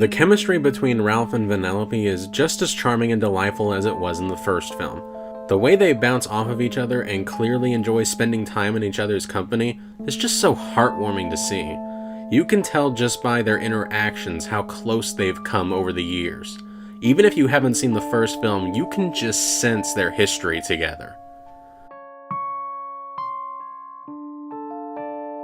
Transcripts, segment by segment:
The chemistry between Ralph and Vanellope is just as charming and delightful as it was in the first film. The way they bounce off of each other and clearly enjoy spending time in each other's company is just so heartwarming to see. You can tell just by their interactions how close they've come over the years. Even if you haven't seen the first film, you can just sense their history together.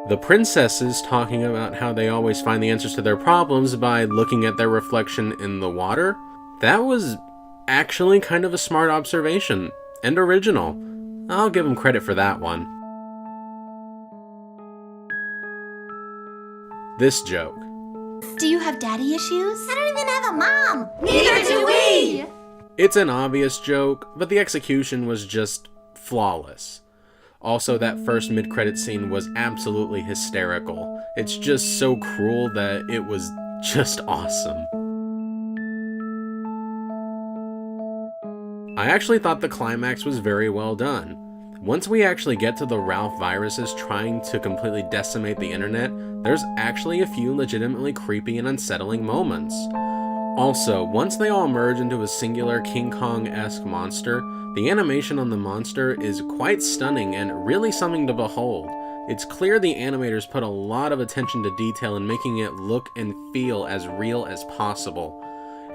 The princesses talking about how they always find the answers to their problems by looking at their reflection in the water, that was actually kind of a smart observation, and original. I'll give them credit for that one. This joke. Do you have daddy issues? I don't even have a mom! Neither do we! It's an obvious joke, but the execution was just flawless. Also, that first mid-credit scene was absolutely hysterical. It's just so cruel that it was just awesome. I actually thought the climax was very well done. Once we actually get to the Ralph viruses trying to completely decimate the internet, there's actually a few legitimately creepy and unsettling moments. Also, once they all merge into a singular King Kong-esque monster, the animation on the monster is quite stunning and really something to behold. It's clear the animators put a lot of attention to detail in making it look and feel as real as possible.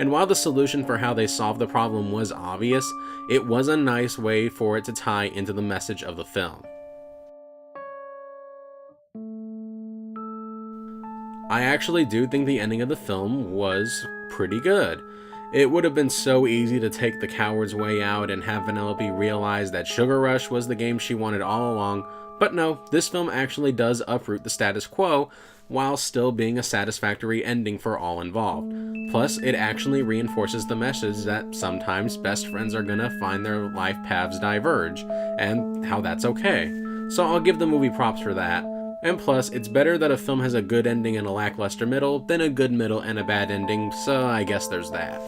And while the solution for how they solved the problem was obvious, it was a nice way for it to tie into the message of the film. I actually do think the ending of the film was pretty good. It would have been so easy to take the coward's way out and have Vanellope realize that Sugar Rush was the game she wanted all along, but no, this film actually does uproot the status quo while still being a satisfactory ending for all involved. Plus, it actually reinforces the message that sometimes best friends are gonna find their life paths diverge, and how that's okay. So I'll give the movie props for that. And plus, it's better that a film has a good ending and a lackluster middle than a good middle and a bad ending, so I guess there's that.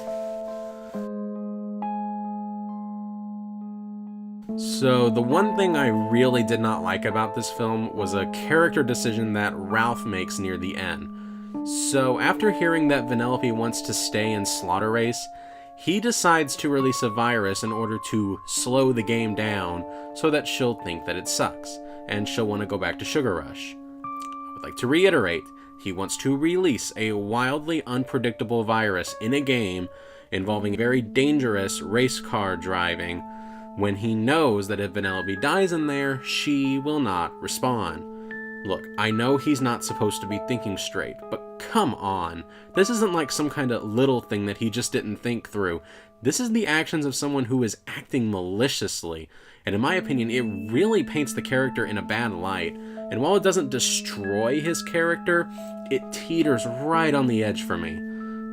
So, the one thing I really did not like about this film was a character decision that Ralph makes near the end. So, after hearing that Vanellope wants to stay in Slaughter Race, he decides to release a virus in order to slow the game down so that she'll think that it sucks, and she'll want to go back to Sugar Rush. I would like to reiterate, he wants to release a wildly unpredictable virus in a game involving very dangerous race car driving, when he knows that if Vanellope dies in there, she will not respond. Look, I know he's not supposed to be thinking straight, but come on. This isn't like some kind of little thing that he just didn't think through. This is the actions of someone who is acting maliciously, and in my opinion, it really paints the character in a bad light. And while it doesn't destroy his character, it teeters right on the edge for me.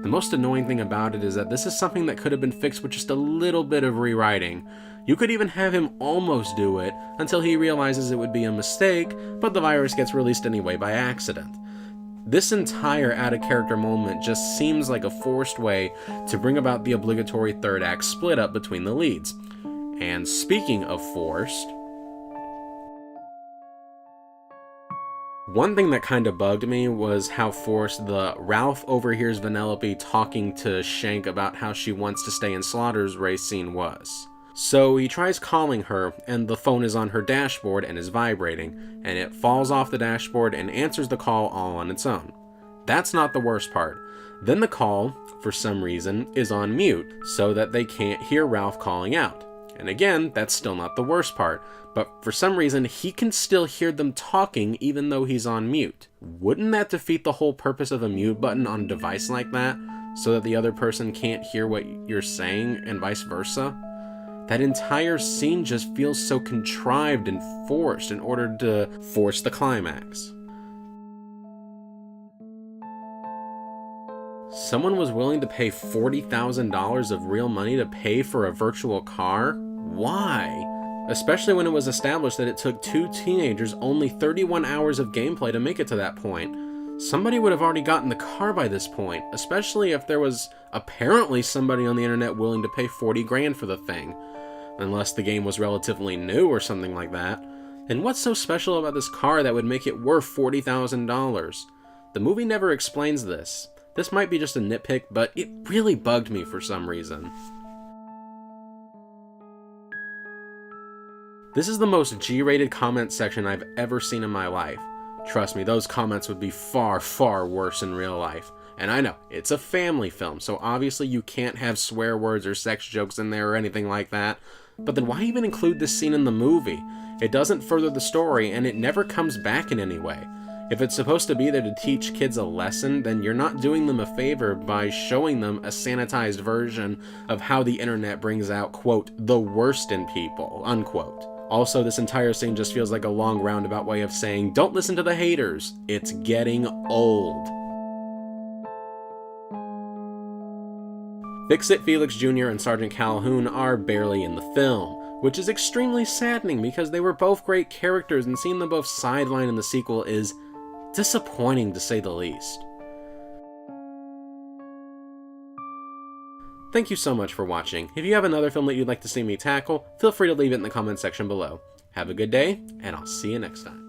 The most annoying thing about it is that this is something that could have been fixed with just a little bit of rewriting. You could even have him almost do it until he realizes it would be a mistake, but the virus gets released anyway by accident. This entire out-of-character moment just seems like a forced way to bring about the obligatory third act split up between the leads. And speaking of forced, one thing that kind of bugged me was how forced the Ralph overhears Vanellope talking to Shank about how she wants to stay in Slaughter's race scene was. So he tries calling her, and the phone is on her dashboard and is vibrating, and it falls off the dashboard and answers the call all on its own. That's not the worst part. Then the call, for some reason, is on mute, so that they can't hear Ralph calling out. And again, that's still not the worst part, but for some reason, he can still hear them talking even though he's on mute. Wouldn't that defeat the whole purpose of a mute button on a device like that, so that the other person can't hear what you're saying and vice versa? That entire scene just feels so contrived and forced in order to force the climax. Someone was willing to pay $40,000 of real money to pay for a virtual car? Why? Especially when it was established that it took two teenagers only 31 hours of gameplay to make it to that point. Somebody would have already gotten the car by this point, especially if there was apparently somebody on the internet willing to pay 40 grand for the thing. Unless the game was relatively new or something like that. And what's so special about this car that would make it worth $40,000? The movie never explains this. This might be just a nitpick, but it really bugged me for some reason. This is the most G-rated comment section I've ever seen in my life. Trust me, those comments would be far, far worse in real life. And I know, it's a family film, so obviously you can't have swear words or sex jokes in there or anything like that. But then why even include this scene in the movie? It doesn't further the story, and it never comes back in any way. If it's supposed to be there to teach kids a lesson, then you're not doing them a favor by showing them a sanitized version of how the internet brings out, quote, the worst in people, unquote. Also, this entire scene just feels like a long roundabout way of saying, don't listen to the haters, it's getting old. Fix-It Felix Jr. and Sergeant Calhoun are barely in the film, which is extremely saddening because they were both great characters, and seeing them both sidelined in the sequel is disappointing to say the least. Thank you so much for watching. If you have another film that you'd like to see me tackle, feel free to leave it in the comment section below. Have a good day, and I'll see you next time.